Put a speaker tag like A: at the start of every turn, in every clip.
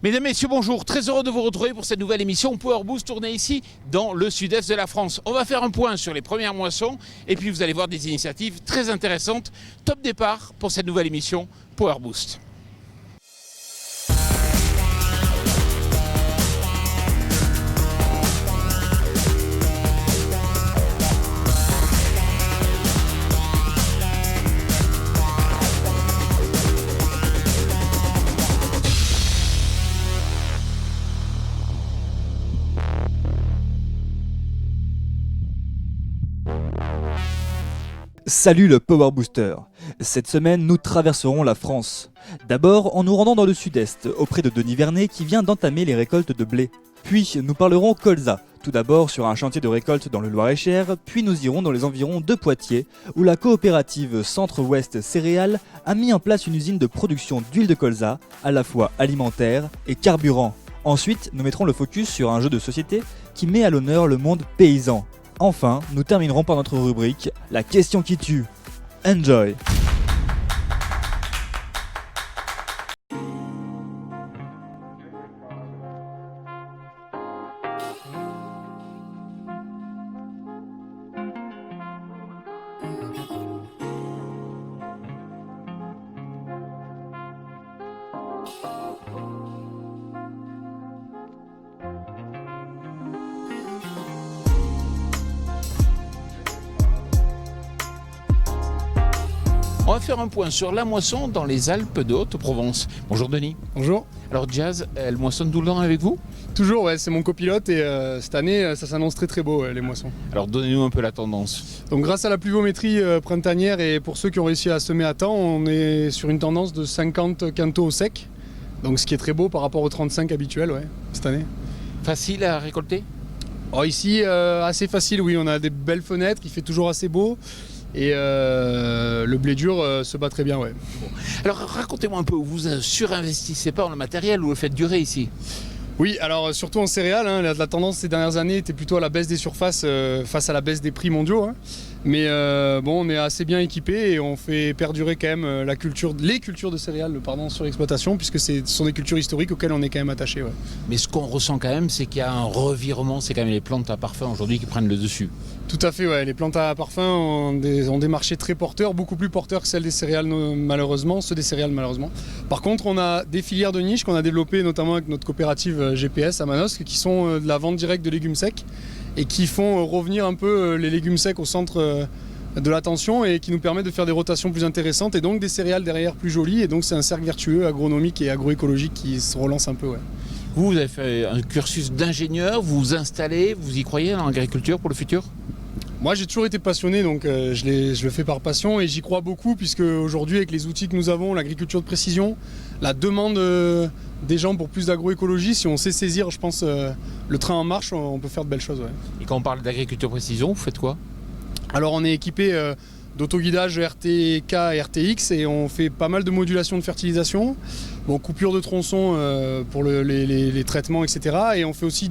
A: Mesdames, Messieurs, bonjour. Très heureux de vous retrouver pour cette nouvelle émission Power Boost tournée ici dans le sud-est de la France. On va faire un point sur les premières moissons et puis vous allez voir des initiatives très intéressantes. Top départ pour cette nouvelle émission Power Boost.
B: Salut le Power Booster. Cette semaine, nous traverserons la France. D'abord en nous rendant dans le sud-est, auprès de Denis Vernet qui vient d'entamer les récoltes de blé. Puis nous parlerons colza, tout d'abord sur un chantier de récolte dans le Loir-et-Cher, puis nous irons dans les environs de Poitiers, où la coopérative Centre-Ouest Céréales a mis en place une usine de production d'huile de colza, à la fois alimentaire et carburant. Ensuite, nous mettrons le focus sur un jeu de société qui met à l'honneur le monde paysan. Enfin, nous terminerons par notre rubrique « La question qui tue ». Enjoy!
A: On va faire un point sur la moisson dans les Alpes de Haute-Provence. Bonjour Denis.
C: Bonjour.
A: Alors Jazz, elle moissonne tout le temps avec vous?
C: Toujours, ouais, c'est mon copilote et cette année, ça s'annonce très très beau, les moissons.
A: Alors donnez-nous un peu la tendance.
C: Donc grâce à la pluviométrie printanière et pour ceux qui ont réussi à semer à temps, on est sur une tendance de 50 quintaux au sec. Donc ce qui est très beau par rapport aux 35 habituels, ouais, cette année.
A: Facile à récolter?
C: Alors ici, assez facile, oui, on a des belles fenêtres, il fait toujours assez beau. Et le blé dur se bat très bien, ouais.
A: Bon. Alors racontez-moi un peu, vous surinvestissez pas en le matériel ou le faites durer ici?
C: Oui, alors surtout en céréales, hein, la tendance ces dernières années était plutôt à la baisse des surfaces face à la baisse des prix mondiaux. Hein. Mais bon, on est assez bien équipé et on fait perdurer quand même les cultures de céréales sur l'exploitation, puisque ce sont des cultures historiques auxquelles on est quand même attaché. Ouais.
A: Mais ce qu'on ressent quand même, c'est qu'il y a un revirement, c'est quand même les plantes à parfum aujourd'hui qui prennent le dessus.
C: Tout à fait, ouais. Les plantes à parfum ont des marchés très porteurs, beaucoup plus porteurs que celles des céréales malheureusement, ceux des céréales malheureusement. Par contre, on a des filières de niche qu'on a développées notamment avec notre coopérative GPS à Manosque, qui sont de la vente directe de légumes secs et qui font revenir un peu les légumes secs au centre de l'attention et qui nous permet de faire des rotations plus intéressantes et donc des céréales derrière plus jolies. Et donc c'est un cercle vertueux agronomique et agroécologique qui se relance un peu. Ouais.
A: Vous avez fait un cursus d'ingénieur, vous vous installez, vous y croyez dans l'agriculture pour le futur?
C: Moi j'ai toujours été passionné, donc je le fais par passion et j'y crois beaucoup, puisque aujourd'hui avec les outils que nous avons, l'agriculture de précision, la demande des gens pour plus d'agroécologie, si on sait saisir, je pense, le train en marche, on peut faire de belles choses. Ouais.
A: Et quand on parle d'agriculture précision, vous faites quoi?
C: Alors on est équipé d'autoguidage RTK et RTX et on fait pas mal de modulation de fertilisation, bon, coupure de tronçons pour les traitements, etc. Et on fait aussi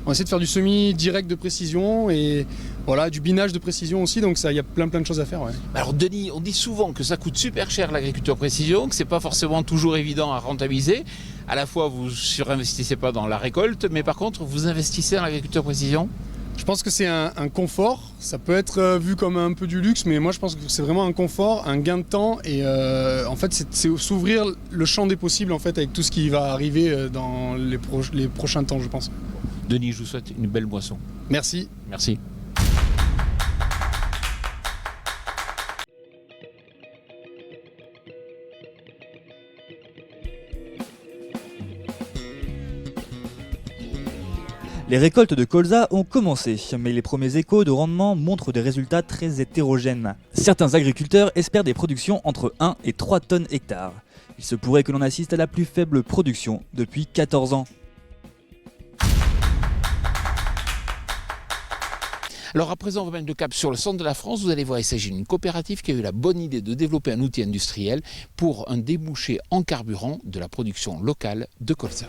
C: on essaie de faire du semis direct de précision et voilà, du binage de précision aussi, donc il y a plein de choses à faire. Ouais.
A: Alors Denis, on dit souvent que ça coûte super cher l'agriculture précision, que c'est pas forcément toujours évident à rentabiliser. À la fois vous surinvestissez pas dans la récolte, mais par contre vous investissez dans l'agriculture précision?
C: Je pense que c'est un confort, ça peut être vu comme un peu du luxe, mais moi je pense que c'est vraiment un confort, un gain de temps et en fait c'est s'ouvrir le champ des possibles en fait avec tout ce qui va arriver dans les prochains temps, je pense.
A: Denis, je vous souhaite une belle moisson.
C: Merci.
A: Merci.
B: Les récoltes de colza ont commencé, mais les premiers échos de rendement montrent des résultats très hétérogènes. Certains agriculteurs espèrent des productions entre 1 et 3 tonnes hectares. Il se pourrait que l'on assiste à la plus faible production depuis 14 ans.
A: Alors à présent, on va mettre le cap sur le centre de la France. Vous allez voir, il s'agit d'une coopérative qui a eu la bonne idée de développer un outil industriel pour un débouché en carburant de la production locale de colza.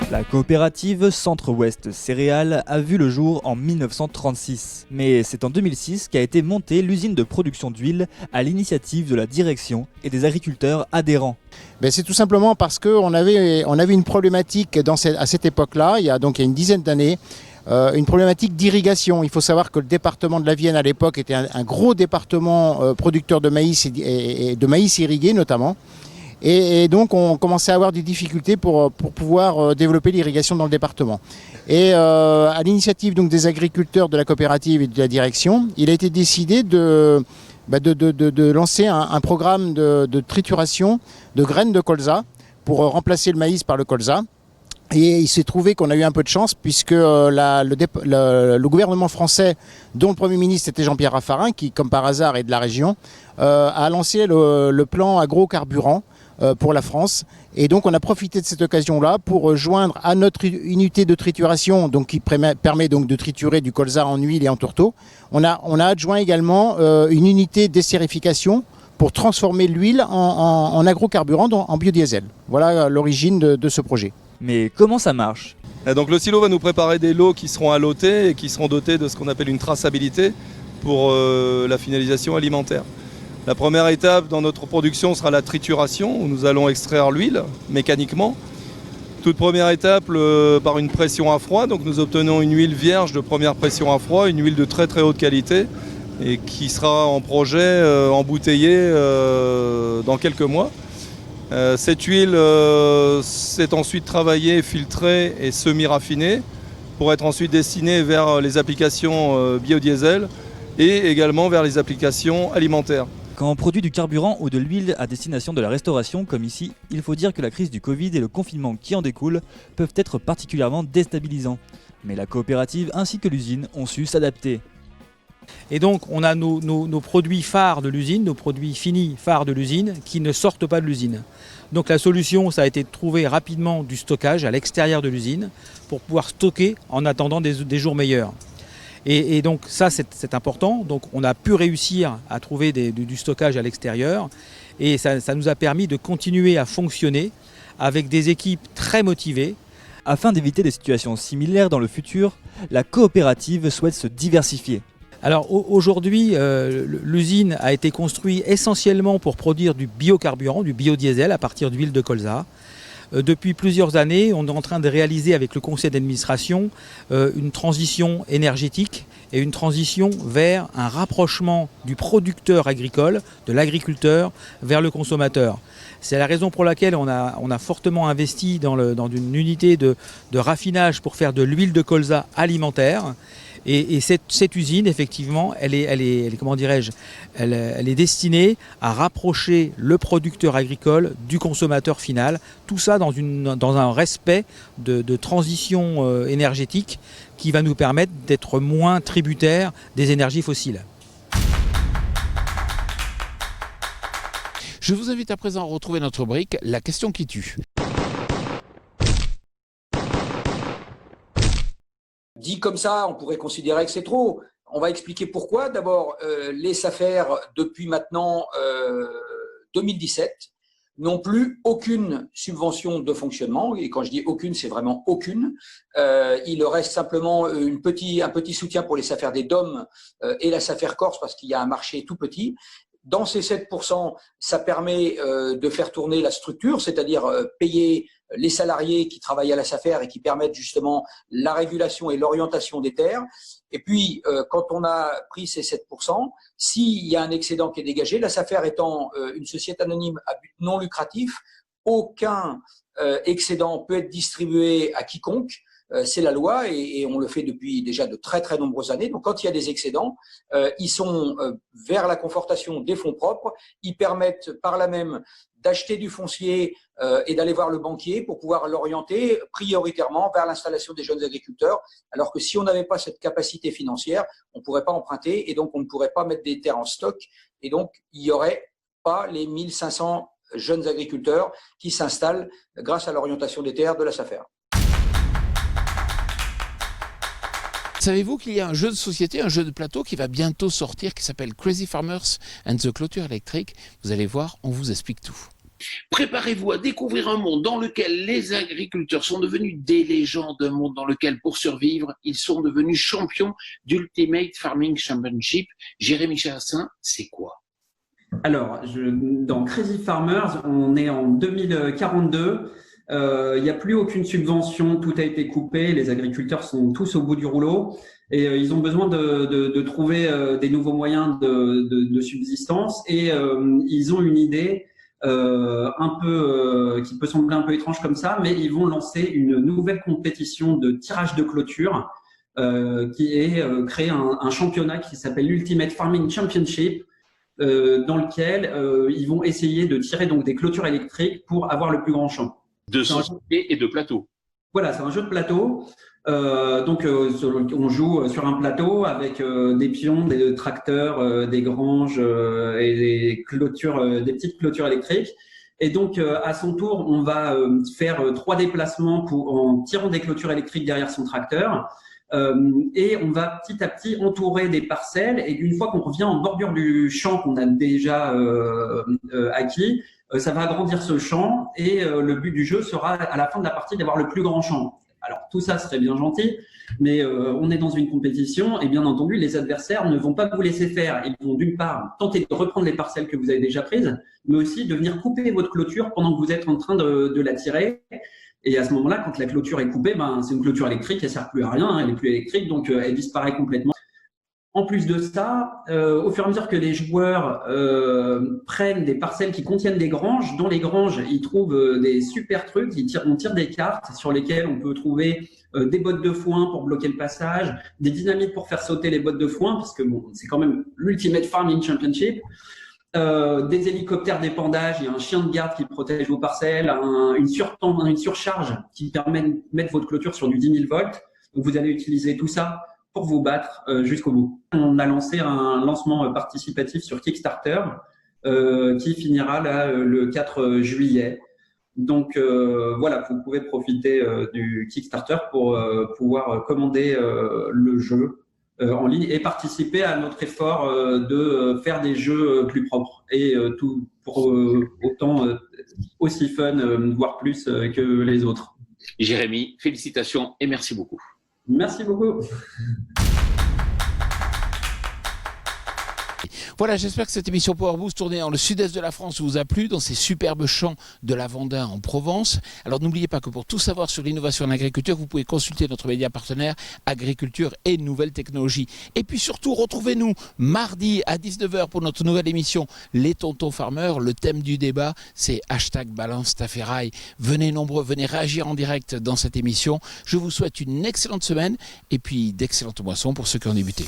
B: La La coopérative Centre-Ouest Céréales a vu le jour en 1936. Mais c'est en 2006 qu'a été montée l'usine de production d'huile à l'initiative de la direction et des agriculteurs adhérents.
D: C'est tout simplement parce qu'on avait une problématique à cette époque-là, il y a une dizaine d'années, une problématique d'irrigation. Il faut savoir que le département de la Vienne à l'époque était un gros département producteur de maïs et de maïs irrigué notamment. Et donc on commençait à avoir des difficultés pour pouvoir développer l'irrigation dans le département. Et à l'initiative donc des agriculteurs de la coopérative et de la direction, il a été décidé de lancer un programme de trituration de graines de colza pour remplacer le maïs par le colza. Et il s'est trouvé qu'on a eu un peu de chance puisque le gouvernement français, dont le Premier ministre était Jean-Pierre Raffarin, qui comme par hasard est de la région, a lancé le plan agrocarburant pour la France. Et donc on a profité de cette occasion-là pour joindre à notre unité de trituration, donc qui permet donc de triturer du colza en huile et en tourteau. On a adjoint également une unité d'estérification pour transformer l'huile en agrocarburant, en biodiesel. Voilà l'origine de ce projet.
B: Mais comment ça marche ?
E: Donc le silo va nous préparer des lots qui seront allotés et qui seront dotés de ce qu'on appelle une traçabilité pour la finalisation alimentaire. La première étape dans notre production sera la trituration, où nous allons extraire l'huile mécaniquement. Toute première étape par une pression à froid, donc nous obtenons une huile vierge de première pression à froid, une huile de très très haute qualité et qui sera en projet embouteillée dans quelques mois. Cette huile s'est ensuite travaillée, filtrée et semi-raffinée pour être ensuite destinée vers les applications biodiesel et également vers les applications alimentaires.
B: Quand on produit du carburant ou de l'huile à destination de la restauration, comme ici, il faut dire que la crise du Covid et le confinement qui en découle peuvent être particulièrement déstabilisants. Mais la coopérative ainsi que l'usine ont su s'adapter.
F: Et donc on a nos produits phares de l'usine, nos produits finis phares de l'usine qui ne sortent pas de l'usine. Donc la solution, ça a été de trouver rapidement du stockage à l'extérieur de l'usine pour pouvoir stocker en attendant des jours meilleurs. Et donc ça c'est important, donc on a pu réussir à trouver du stockage à l'extérieur et ça nous a permis de continuer à fonctionner avec des équipes très motivées.
B: Afin d'éviter des situations similaires dans le futur, la coopérative souhaite se diversifier.
F: Alors aujourd'hui, l'usine a été construite essentiellement pour produire du biocarburant, du biodiesel à partir d'huile de colza. Depuis plusieurs années, on est en train de réaliser avec le conseil d'administration une transition énergétique et une transition vers un rapprochement du producteur agricole, de l'agriculteur, vers le consommateur. C'est la raison pour laquelle on a fortement investi dans une unité de raffinage pour faire de l'huile de colza alimentaire. Et cette usine, effectivement, elle est destinée à rapprocher le producteur agricole du consommateur final. Tout ça dans un respect de transition énergétique qui va nous permettre d'être moins tributaires des énergies fossiles.
A: Je vous invite à présent à retrouver notre rubrique « La question qui tue ».
G: Dit comme ça, on pourrait considérer que c'est trop. On va expliquer pourquoi. D'abord, les SAFER, depuis maintenant 2017, n'ont plus aucune subvention de fonctionnement. Et quand je dis aucune, c'est vraiment aucune. Il reste simplement un petit soutien pour les SAFER des DOM et la SAFER Corse parce qu'il y a un marché tout petit. Dans ces 7%, ça permet de faire tourner la structure, c'est-à-dire payer les salariés qui travaillent à la SAFER et qui permettent justement la régulation et l'orientation des terres. Et puis, quand on a pris ces 7%, s'il y a un excédent qui est dégagé, la SAFER étant une société anonyme à but non lucratif, aucun excédent peut être distribué à quiconque. C'est la loi et on le fait depuis déjà de très très nombreuses années. Donc quand il y a des excédents, ils sont vers la confortation des fonds propres. Ils permettent par là même d'acheter du foncier et d'aller voir le banquier pour pouvoir l'orienter prioritairement vers l'installation des jeunes agriculteurs. Alors que si on n'avait pas cette capacité financière, on ne pourrait pas emprunter et donc on ne pourrait pas mettre des terres en stock. Et donc il n'y aurait pas les 1500 jeunes agriculteurs qui s'installent grâce à l'orientation des terres de la SAFER.
A: Savez-vous qu'il y a un jeu de société, un jeu de plateau qui va bientôt sortir qui s'appelle Crazy Farmers and the Clôture électrique. Vous allez voir, on vous explique tout. Préparez-vous à découvrir un monde dans lequel les agriculteurs sont devenus des légendes, un monde dans lequel, pour survivre, ils sont devenus champions d'Ultimate Farming Championship. Jérémy Chassin, c'est quoi?
H: Alors, dans Crazy Farmers, on est en 2042. Il n'y a plus aucune subvention, tout a été coupé, les agriculteurs sont tous au bout du rouleau et ils ont besoin de trouver des nouveaux moyens de subsistance et ils ont une idée qui peut sembler un peu étrange comme ça, mais ils vont lancer une nouvelle compétition de tirage de clôture qui est créer un championnat qui s'appelle l'Ultimate Farming Championship dans lequel ils vont essayer de tirer donc des clôtures électriques pour avoir le plus grand champ.
A: De société et de plateau. Voilà,
H: c'est un jeu de plateau. On joue sur un plateau avec des pions, des tracteurs, des granges et des clôtures, des petites clôtures électriques. Et donc, à son tour, on va faire 3 déplacements en tirant des clôtures électriques derrière son tracteur. Et on va petit à petit entourer des parcelles. Et une fois qu'on revient en bordure du champ qu'on a déjà acquis, ça va agrandir ce champ et le but du jeu sera à la fin de la partie d'avoir le plus grand champ. Alors tout ça serait bien gentil, mais on est dans une compétition et bien entendu les adversaires ne vont pas vous laisser faire. Ils vont d'une part tenter de reprendre les parcelles que vous avez déjà prises, mais aussi de venir couper votre clôture pendant que vous êtes en train de la tirer. Et à ce moment-là, quand la clôture est coupée, c'est une clôture électrique, elle ne sert plus à rien, elle n'est plus électrique, donc elle disparaît complètement. En plus de ça, au fur et à mesure que les joueurs prennent des parcelles qui contiennent des granges, dans les granges, ils trouvent des super trucs. On tire des cartes sur lesquelles on peut trouver des bottes de foin pour bloquer le passage, des dynamites pour faire sauter les bottes de foin, parce que bon, c'est quand même l'Ultimate Farming Championship. Des hélicoptères d'épandage, il y a un chien de garde qui protège vos parcelles, une surcharge qui permet de mettre votre clôture sur du 10 000 volts. Donc vous allez utiliser tout ça pour vous battre jusqu'au bout. On a lancé un lancement participatif sur Kickstarter qui finira là, le 4 juillet. Donc voilà, vous pouvez profiter du Kickstarter pour pouvoir commander le jeu en ligne et participer à notre effort de faire des jeux plus propres et tout pour autant aussi fun, voire plus que les autres.
A: Jérémy, félicitations et merci beaucoup.
H: Merci beaucoup.
A: Voilà, j'espère que cette émission Power Boost tournée dans le sud-est de la France vous a plu, dans ces superbes champs de lavandin en Provence. Alors n'oubliez pas que pour tout savoir sur l'innovation en agriculture, vous pouvez consulter notre média partenaire Agriculture et Nouvelles Technologies. Et puis surtout, retrouvez-nous mardi à 19h pour notre nouvelle émission Les Tontons Farmers. Le thème du débat, c'est #BalanceTaFerraille. Venez nombreux, venez réagir en direct dans cette émission. Je vous souhaite une excellente semaine et puis d'excellentes moissons pour ceux qui ont débuté.